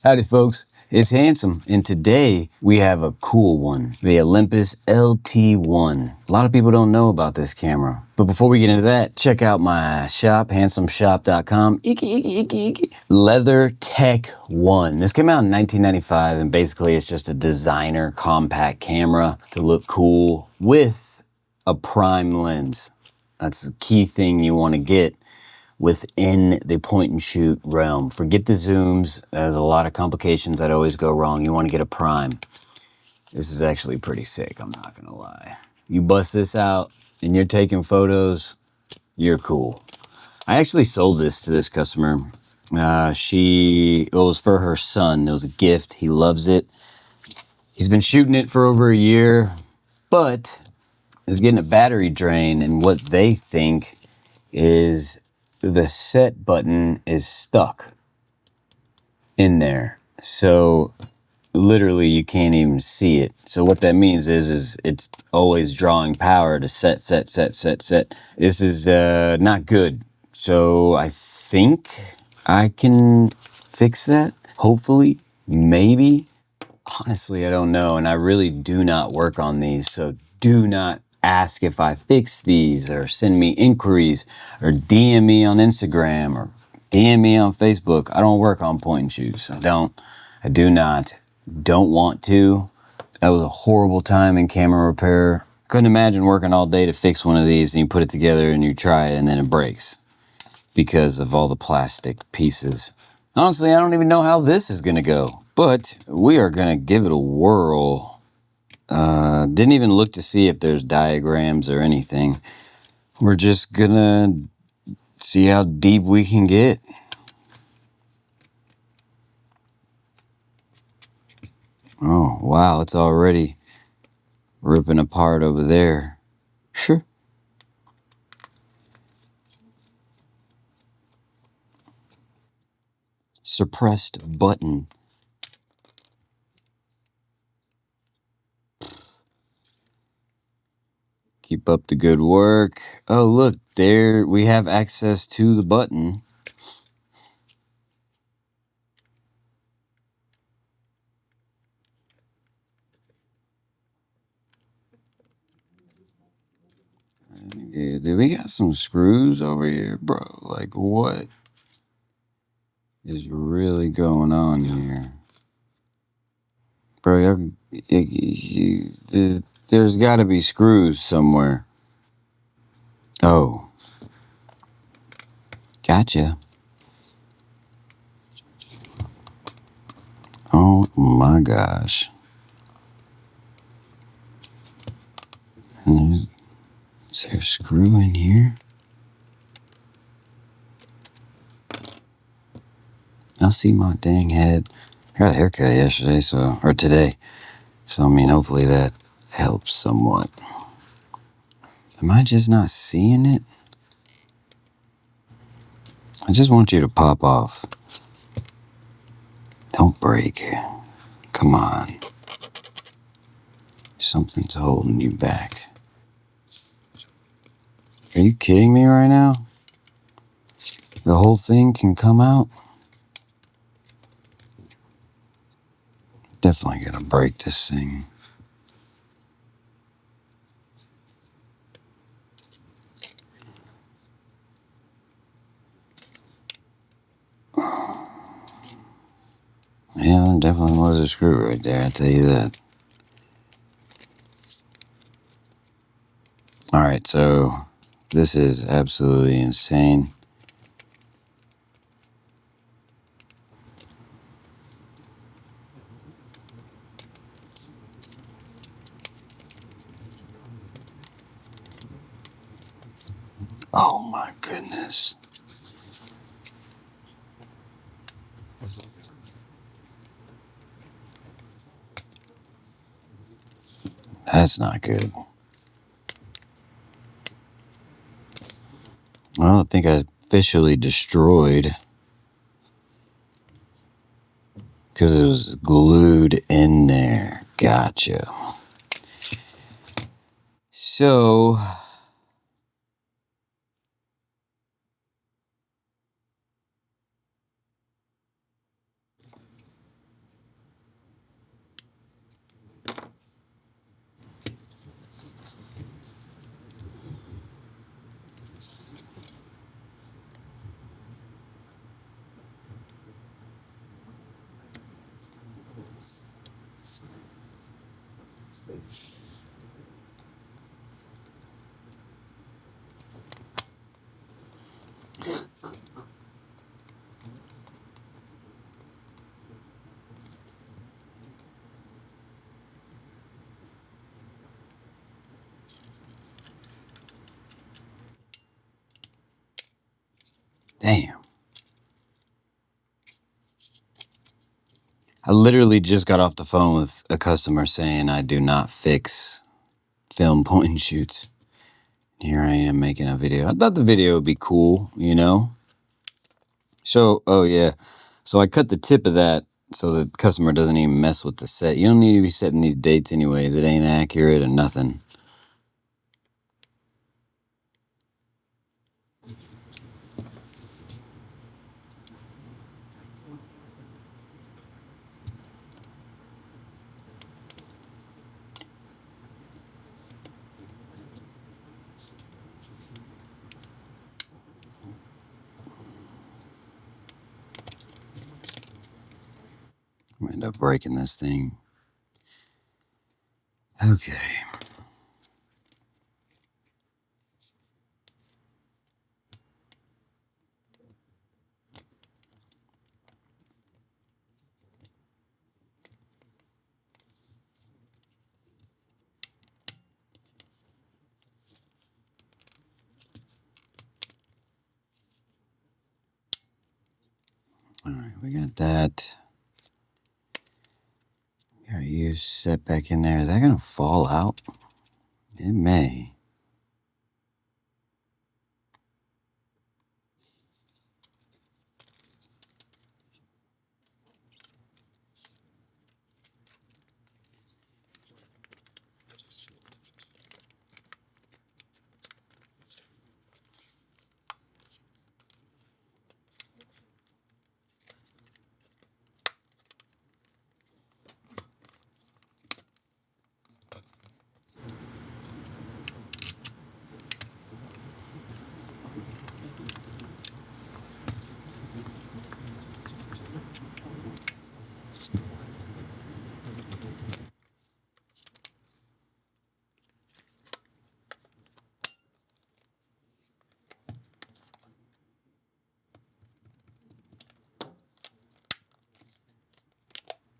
Howdy folks, it's Handsome, and today we have a cool one, the Olympus LT1. A lot of people don't know about this camera. But before we get into that, check out my shop, handsomeshop.com. Leather Tech 1. This came out in 1995, and basically it's just a designer compact camera to look cool with a prime lens. That's the key thing you want to get within the point and shoot realm. Forget the zooms. There's a lot of complications that always go wrong. You want to get a prime. This is actually pretty sick, I'm not gonna lie. You bust this out and you're taking photos, you're cool. I actually sold this to this customer. It was for her son. It was a gift. He loves it. He's been shooting it for over a year, but is getting a battery drain, and what they think is the set button is stuck in there. So literally you can't even see it. So what that means is it's always drawing power to set. This is not good. So I think I can fix that. Hopefully, maybe. Honestly, I don't know. And I really do not work on these. So do not ask if I fix these, or send me inquiries, or DM me on Instagram, or DM me on Facebook. I don't work on point and shoots. I do not. Don't want to. That was a horrible time in camera repair. Couldn't imagine working all day to fix one of these, and you put it together and you try it and then it breaks because of all the plastic pieces. Honestly, I don't even know how this is gonna go, but we are gonna give it a whirl. Didn't even look to see if there's diagrams or anything. We're just gonna see how deep we can get. Oh, wow, it's already ripping apart over there. Sure. Suppressed button. Keep up the good work. Oh, look, there we have access to the button. Dude, we got some screws over here, bro. Like, what is really going on here? Bro, there's got to be screws somewhere. Oh. Gotcha. Oh my gosh. Is there a screw in here? I'll see my dang head. I got a haircut yesterday, or today. So, I mean, hopefully that helps somewhat. Am I just not seeing it? I just want you to pop off. Don't break. Come on. Something's holding you back. Are you kidding me right now? The whole thing can come out? Definitely gonna break this thing. Yeah, there definitely was a screw right there, I'll tell you that. Alright, so this is absolutely insane. Oh my goodness. That's not good. I don't think I officially destroyed because it was glued in there. Gotcha. So Damn. I literally just got off the phone with a customer saying I do not fix film point and shoots. Here I am making a video. I thought the video would be cool, you know? So, oh yeah. So I cut the tip of that so the customer doesn't even mess with the set. You don't need to be setting these dates anyways. It ain't accurate or nothing. I'm gonna end up breaking this thing. Okay. All right, we got that. Got you set back in there. Is that gonna fall out? It may.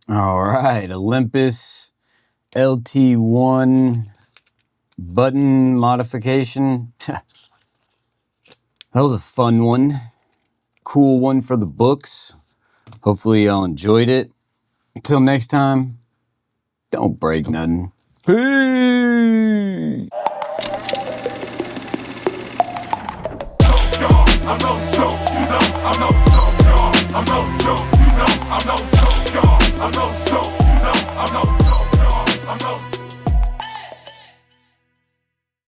All right, Olympus LT1 button modification. That was a fun one. Cool one for the books. Hopefully y'all enjoyed it. Until next time, don't break nothing. Peace! I'm no joke, you know I'm no joke.